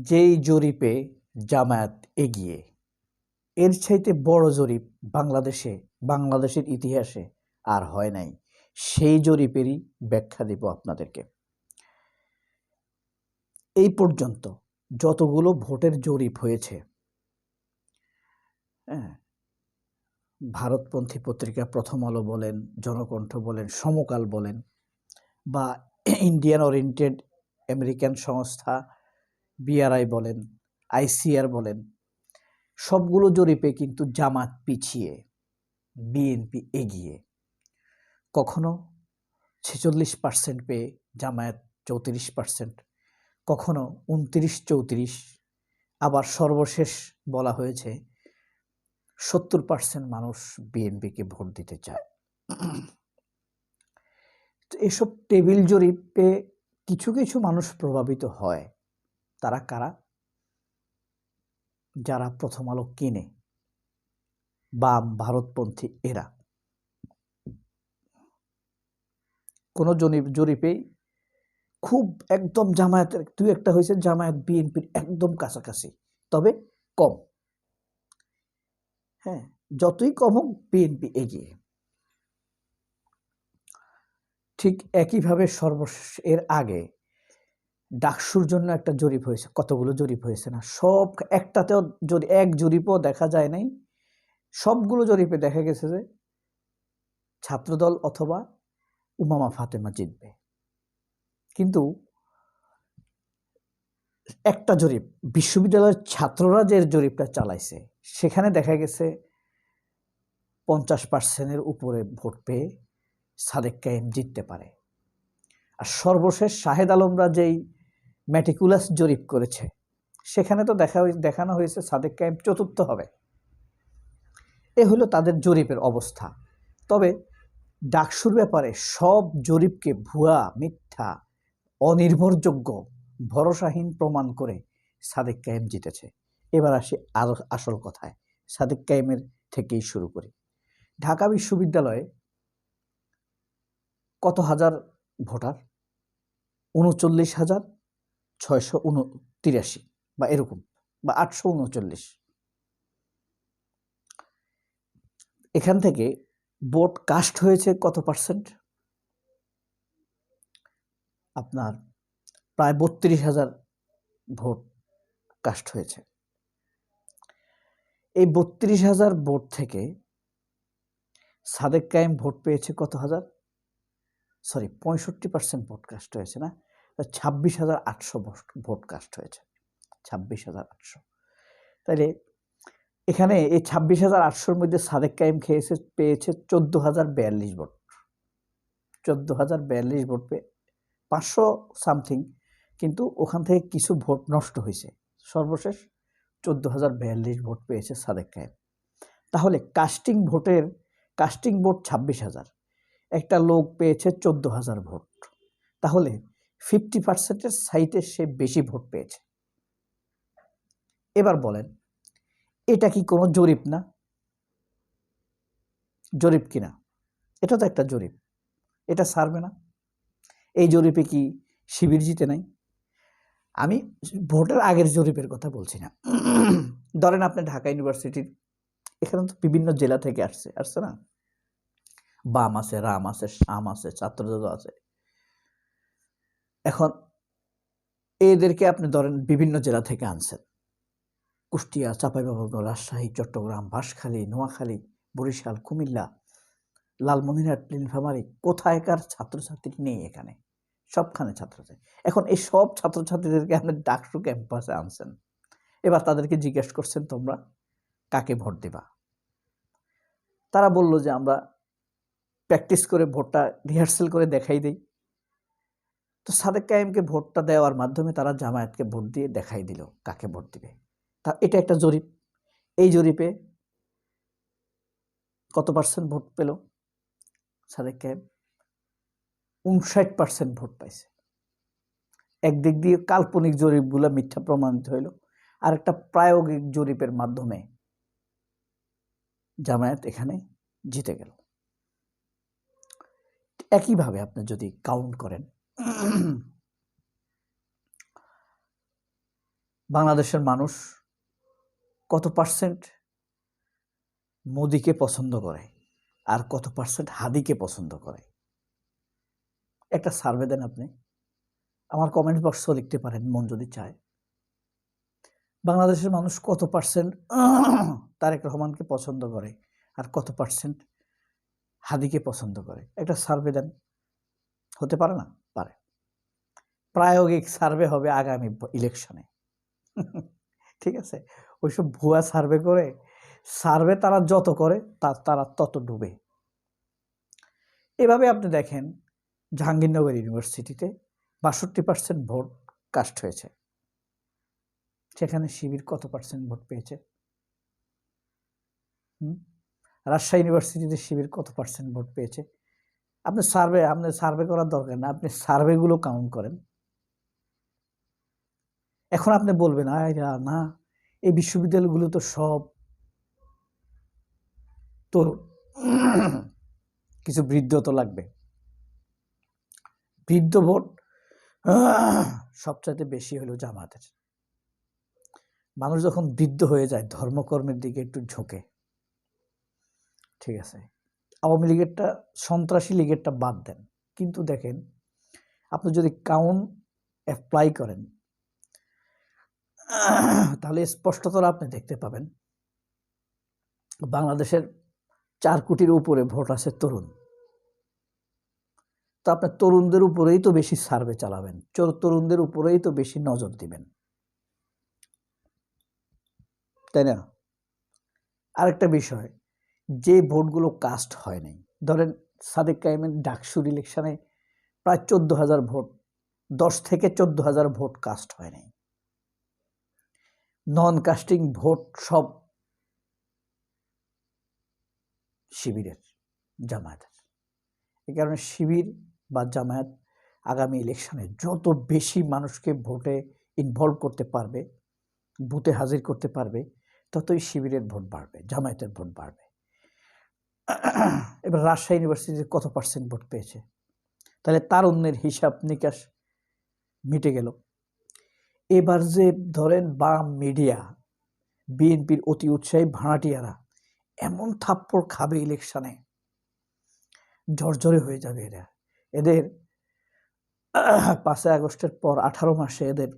যেই জরিপে জামায়াত এগিয়ে, এর চাইতে বড় জরিপ বাংলাদেশের ইতিহাসে আর হয় নাই। সেই জরিপেরই ব্যাখ্যা দেব আপনাদেরকে। এই পর্যন্ত যতগুলো ভোটের জরিপ হয়েছে, ভারতপন্থী পত্রিকা প্রথম আলো বলেন, জনকণ্ঠ বলেন, সমকাল বলেন, বা ইন্ডিয়ান ওরিয়েন্টেড আমেরিকান সংস্থা বিআরআই বলেন, আইসিআর বলেন, সবগুলো জরিপে কিন্তু জামাত পিছিয়ে, বিএনপি এগিয়ে। কখনো 46% পেয়ে জামায়াত 34%, কখনো 29-34, আবার সর্বশেষ বলা হয়েছে 70% মানুষ বিএনপিকে ভোট দিতে চায়। এসব টেবিল জরিপে কিছু কিছু মানুষ প্রভাবিত হয়। তারা কারা? যারা প্রথম আলো কিনে, বাম ভারতপন্থী এরা। কোনো জরিপেই খুব একদম জামায়াতের দুই একটা হয়েছে, জামায়াত বিএনপির একদম কাছাকাছি, তবে কম। যতই কম হোক বিএনপি এগিয়ে। ঠিক একইভাবে সর্বশেষ এর আগে ডাকসুর জন্য একটা জরিপ হয়েছে। কতগুলো জরিপ হয়েছে না, সব একটাতেও এক জরিপও দেখা যায় নাই। সবগুলো জরিপে দেখা গেছে যে ছাত্রদল অথবা উমামা ফাতেমা জিতবে। কিন্তু একটা জরিপ, বিশ্ববিদ্যালয়ের ছাত্ররা যে জরিপটা চালাইছে, সেখানে দেখা গেছে 50%-এর উপরে ভোট পেয়ে সাদেক কায়েম জিততে পারে। আর সর্বশেষ শাহেদ আলমরা যেই ম্যাটিকুলাস জরিপ করেছে, সেখানে তো দেখানো হয়েছে সাদেক কায়েম চতুর্থ হবে। এ হলো তাদের জরিপের অবস্থা। তবে ডাকসুর ব্যাপারে সব জরিপকে ভুয়া, মিথ্যা, অনির্ভরযোগ্য, ভরসাহীন প্রমাণ করে সাদেক কায়েম জিতেছে। এবার আসি আসল কথায়। সাদেক কায়েমের থেকেই শুরু করি। ঢাকা বিশ্ববিদ্যালয়ে কত হাজার ভোটার? 39,683 বা এরকম, বা 839। এখান থেকে ভোট কাস্ট হয়েছে কত পার্সেন্ট? আপনার প্রায় 32,000 ভোট কাস্ট হয়েছে। এই 32,000 ভোট থেকে সাদেক কায়েম ভোট পেয়েছে কত হাজার? 65% ভোট কাস্ট হয়েছে না, 26,800 ভোট কাস্ট হয়েছে। 26,800। তাইলে এখানে এই 26,800-র মধ্যে সাদেক কায়েম পেয়েছে 14,042 ভোট। 14,042 ভোট পেয়ে 500 সামথিং, কিন্তু ওখান থেকে কিছু ভোট নষ্ট হয়েছে। সর্বশেষ 14,042 ভোট পেয়েছে সাদেক কায়েম। তাহলে কাস্টিং ভোট 26,000, একটা লোক পেয়েছে 14,000 ভোট। তাহলে 50%-এর সাইটে সে বেশি ভোট পেয়েছে। এবার বলেন, এটা কি কোনো জরিপ না? জরিপ কিনা? এটা তো একটা জরিপ, এটা সারবে না? এই জরিপে কি শিবির জিতে নাই? আমি ভোটের আগের জরিপের কথা বলছি না। ধরেন আপনি ঢাকা ইউনিভার্সিটির, এখানে তো বিভিন্ন জেলা থেকে আসছে না, বাম আছে, রাম আছে, শাম আছে, ছাত্রদল আছে। এখন এদেরকে আপনি ধরেন বিভিন্ন জেলা থেকে আনছেন, কুষ্টিয়া, চাঁপাইনবাবগঞ্জ, রাজশাহী, চট্টগ্রাম, বাঁশখালী, নোয়াখালী, বরিশাল, কুমিল্লা, লালমনিরহাট, নীলফামারী, কোথায়কার ছাত্রছাত্রী নেই এখানে, সবখানে ছাত্রছাত্রী। এখন এই সব ছাত্রছাত্রীদেরকে আপনি ডাকসু ক্যাম্পাসে আনছেন। এবার তাদেরকে জিজ্ঞেস করছেন, তোমরা কাকে ভোট দেবা? তারা বলল যে আমরা প্র্যাকটিস করে ভোটটা রিহার্সেল করে দেখাই দেই। তো সাদেক কায়েমকে ভোটটা দেওয়ার মাধ্যমে তারা জামায়াতকে ভোট দিয়ে দেখাই দিল কাকে ভোট দিবে। তা এটা একটা জরিপ। এই জরিপে কত পার্সেন্ট ভোট পেল সাদেক কায়েম? 59% ভোট পাইছে। একদিক দিয়ে কাল্পনিক জরিপগুলো মিথ্যা প্রমাণিত হইল, আর একটা প্রায়োগিক জরিপের মাধ্যমে জামায়াত এখানে জিতে গেল। একইভাবে আপনি যদি কাউন্ট করেন, বাংলাদেশের মানুষ কত পার্সেন্ট মোদিকে পছন্দ করে আর কত পার্সেন্ট হাদিকে পছন্দ করে? একটা সার্ভে দেন আপনি, আমার কমেন্ট বক্সও লিখতে পারেন মন যদি চায়। বাংলাদেশের মানুষ কত পার্সেন্ট তারেক রহমানকে পছন্দ করে আর কত পার্সেন্ট হাদিকে পছন্দ করে? একটা সার্ভে দেন। হতে পারে না? পারে। প্রায়োগিক সার্ভে হবে আগামী ইলেকশনে। ঠিক আছে? ওইসব ভুয়া সার্ভে করে, সার্ভে তারা যত করে তারা তত ডুবে। এভাবে আপনি দেখেন জাহাঙ্গীরনগর ইউনিভার্সিটিতে ৬২% ভোট কাস্ট হয়েছে। সেখানে শিবির কত পার্সেন্ট ভোট পেয়েছে? রাজশাহী ইউনিভার্সিটিতে শিবির কত পার্সেন্ট ভোট পেয়েছে? আপনি সার্ভে করার দরকার না, আপনি সার্ভেগুলো কাউন্ট করেন। এখন আপনি বলবেন না, এই বিশ্ববিদ্যালয়গুলো তো সব তো কিছু বৃদ্ধ তো লাগবে। বৃদ্ধ ভোট সবচাইতে বেশি হলো জামায়াতের। মানুষ যখন বৃদ্ধ হয়ে যায় ধর্মকর্মের দিকে একটু ঝোঁকে। ঠিক আছে, আওয়ামী লীগেরটা, সন্ত্রাসী লীগেরটা বাদ দেন, কিন্তু দেখেন আপনি যদি কাউন্ট অ্যাপ্লাই করেন তাহলে স্পষ্টতর আপনি দেখতে পাবেন বাংলাদেশের 4 কোটির উপরে ভোট আছে তরুণ। তো আপনার তরুণদের উপরেই তো বেশি সার্ভে চালাবেন, তরুণদের উপরেই তো বেশি নজর দিবেন, তাই না? আরেকটা বিষয়, যে ভোটগুলো কাস্ট হয় নাই, ধরেন সাদেক কায়েমের ডাকসুর ইলেকশনে প্রায় 14,000 ভোট, 10 থেকে 14,000 ভোট কাস্ট হয় নাই। নন কাস্টিং ভোট সব শিবিরের, জামায়াতের। এই কারণে শিবির বা জামায়াত আগামী ইলেকশনে যত বেশি মানুষকে ভোটে ইনভলভ করতে পারবে, বুথে হাজির করতে পারবে, ততই শিবিরের ভোট বাড়বে, জামায়াতের ভোট বাড়বে। এবার রাজশাহী ইউনিভার্সিটিতে কত পার্সেন্ট ভোট পেয়েছে? তাহলে তারুণ্যের হিসাব নিকাশ মিটে গেল। এবার যে ধরেন বাম মিডিয়া, বিএনপির অতি উৎসাহী ভাড়াটিয়ারা এমন থাপ্পড় খাবে ইলেকশনে, ঝরঝরে হয়ে যাবে এরা। এদের 5 আগস্টের পর 18 মাসে এদের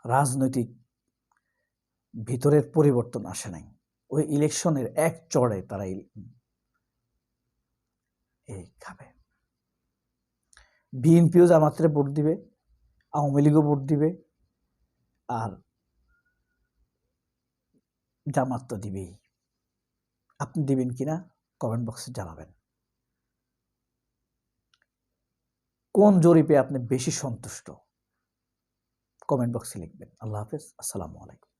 রাজনৈতিক ভিতরের পরিবর্তন আসে নাই। ওই ইলেকশনের এক চড়ে তারা এই খাবে। বিএনপিও জামাতের ভোট দিবে, আওয়ামী লীগও ভোট দিবে, আর জামাত তো দিবেই। আপনি দিবেন কিনা কমেন্ট বক্সে জানাবেন। কোন জরিপে আপনি বেশি সন্তুষ্ট কমেন্ট বক্সে লিখবেন। আল্লাহ হাফেজ, আসসালামু আলাইকুম।